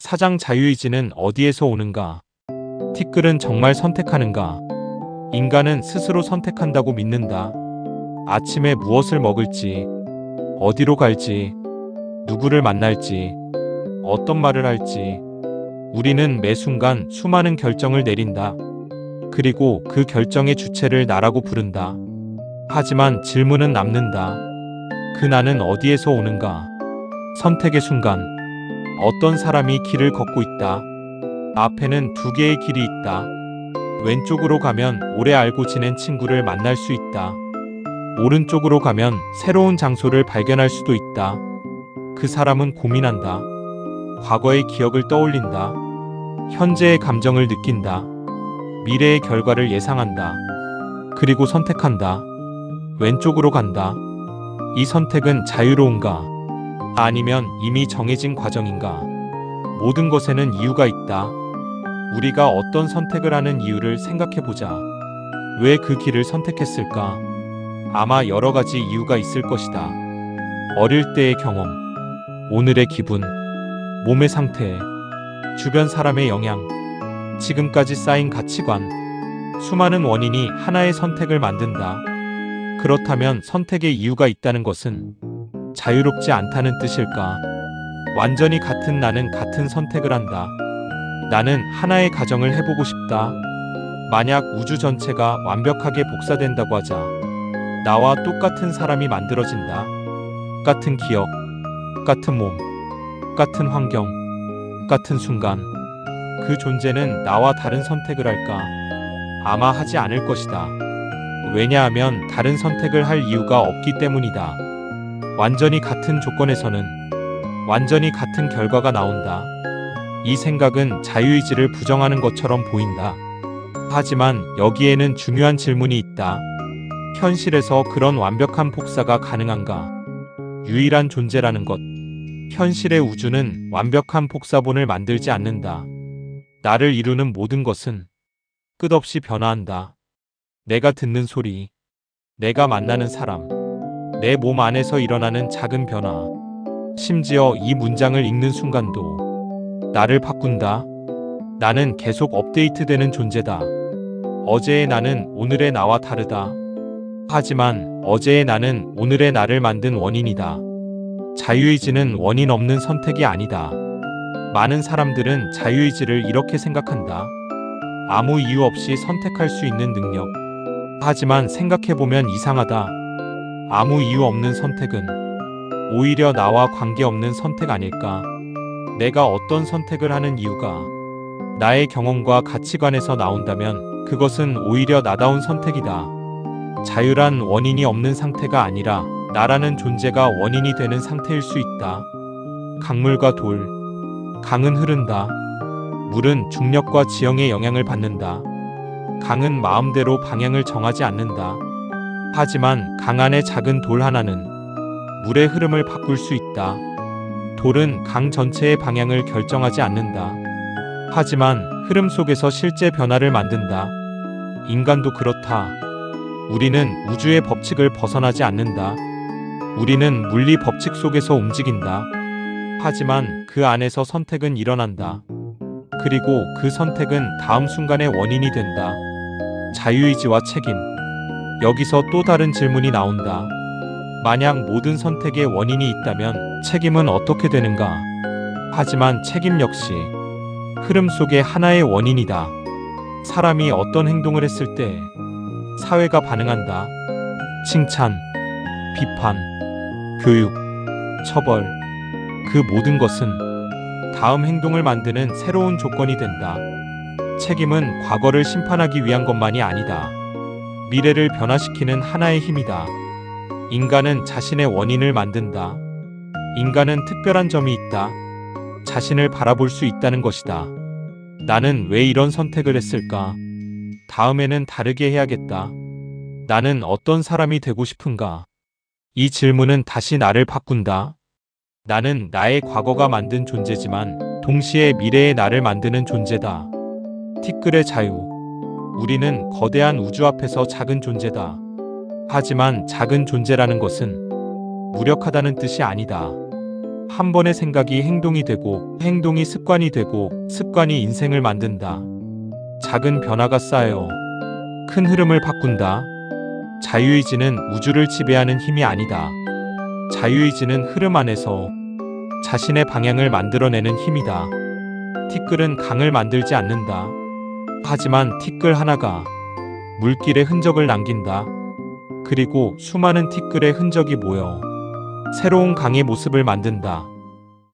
사장 자유의지는 어디에서 오는가? 티끌은 정말 선택하는가? 인간은 스스로 선택한다고 믿는다. 아침에 무엇을 먹을지, 어디로 갈지, 누구를 만날지, 어떤 말을 할지. 우리는 매 순간 수많은 결정을 내린다. 그리고 그 결정의 주체를 나라고 부른다. 하지만 질문은 남는다. 그 나는 어디에서 오는가? 선택의 순간, 어떤 사람이 길을 걷고 있다. 앞에는 두 개의 길이 있다. 왼쪽으로 가면 오래 알고 지낸 친구를 만날 수 있다. 오른쪽으로 가면 새로운 장소를 발견할 수도 있다. 그 사람은 고민한다. 과거의 기억을 떠올린다. 현재의 감정을 느낀다. 미래의 결과를 예상한다. 그리고 선택한다. 왼쪽으로 간다. 이 선택은 자유로운가? 아니면 이미 정해진 과정인가? 모든 것에는 이유가 있다. 우리가 어떤 선택을 하는 이유를 생각해보자. 왜 그 길을 선택했을까? 아마 여러 가지 이유가 있을 것이다. 어릴 때의 경험, 오늘의 기분, 몸의 상태, 주변 사람의 영향, 지금까지 쌓인 가치관, 수많은 원인이 하나의 선택을 만든다. 그렇다면 선택의 이유가 있다는 것은 자유롭지 않다는 뜻일까? 완전히 같은 나는 같은 선택을 한다. 나는 하나의 가정을 해보고 싶다. 만약 우주 전체가 완벽하게 복사된다고 하자. 나와 똑같은 사람이 만들어진다. 똑같은 기억, 똑같은 몸, 똑같은 환경, 똑같은 순간. 그 존재는 나와 다른 선택을 할까? 아마 하지 않을 것이다. 왜냐하면 다른 선택을 할 이유가 없기 때문이다. 완전히 같은 조건에서는 완전히 같은 결과가 나온다. 이 생각은 자유의지를 부정하는 것처럼 보인다. 하지만 여기에는 중요한 질문이 있다. 현실에서 그런 완벽한 복사가 가능한가? 유일한 존재라는 것. 현실의 우주는 완벽한 복사본을 만들지 않는다. 나를 이루는 모든 것은 끝없이 변화한다. 내가 듣는 소리, 내가 만나는 사람, 내 몸 안에서 일어나는 작은 변화, 심지어 이 문장을 읽는 순간도 나를 바꾼다. 나는 계속 업데이트되는 존재다. 어제의 나는 오늘의 나와 다르다. 하지만 어제의 나는 오늘의 나를 만든 원인이다. 자유의지는 원인 없는 선택이 아니다. 많은 사람들은 자유의지를 이렇게 생각한다. 아무 이유 없이 선택할 수 있는 능력. 하지만 생각해보면 이상하다. 아무 이유 없는 선택은 오히려 나와 관계없는 선택 아닐까? 내가 어떤 선택을 하는 이유가 나의 경험과 가치관에서 나온다면 그것은 오히려 나다운 선택이다. 자유란 원인이 없는 상태가 아니라 나라는 존재가 원인이 되는 상태일 수 있다. 강물과 돌. 강은 흐른다. 물은 중력과 지형의 영향을 받는다. 강은 마음대로 방향을 정하지 않는다. 하지만 강 안의 작은 돌 하나는 물의 흐름을 바꿀 수 있다. 돌은 강 전체의 방향을 결정하지 않는다. 하지만 흐름 속에서 실제 변화를 만든다. 인간도 그렇다. 우리는 우주의 법칙을 벗어나지 않는다. 우리는 물리 법칙 속에서 움직인다. 하지만 그 안에서 선택은 일어난다. 그리고 그 선택은 다음 순간의 원인이 된다. 자유의지와 책임. 여기서 또 다른 질문이 나온다. 만약 모든 선택의 원인이 있다면 책임은 어떻게 되는가? 하지만 책임 역시 흐름 속의 하나의 원인이다. 사람이 어떤 행동을 했을 때 사회가 반응한다. 칭찬, 비판, 교육, 처벌. 그 모든 것은 다음 행동을 만드는 새로운 조건이 된다. 책임은 과거를 심판하기 위한 것만이 아니다. 미래를 변화시키는 하나의 힘이다. 인간은 자신의 원인을 만든다. 인간은 특별한 점이 있다. 자신을 바라볼 수 있다는 것이다. 나는 왜 이런 선택을 했을까? 다음에는 다르게 해야겠다. 나는 어떤 사람이 되고 싶은가? 이 질문은 다시 나를 바꾼다. 나는 나의 과거가 만든 존재지만 동시에 미래의 나를 만드는 존재다. 티끌의 자유. 우리는 거대한 우주 앞에서 작은 존재다. 하지만 작은 존재라는 것은 무력하다는 뜻이 아니다. 한 번의 생각이 행동이 되고, 행동이 습관이 되고, 습관이 인생을 만든다. 작은 변화가 쌓여 큰 흐름을 바꾼다. 자유의지는 우주를 지배하는 힘이 아니다. 자유의지는 흐름 안에서 자신의 방향을 만들어내는 힘이다. 티끌은 강을 만들지 않는다. 하지만 티끌 하나가 물길에 흔적을 남긴다. 그리고 수많은 티끌의 흔적이 모여 새로운 강의 모습을 만든다.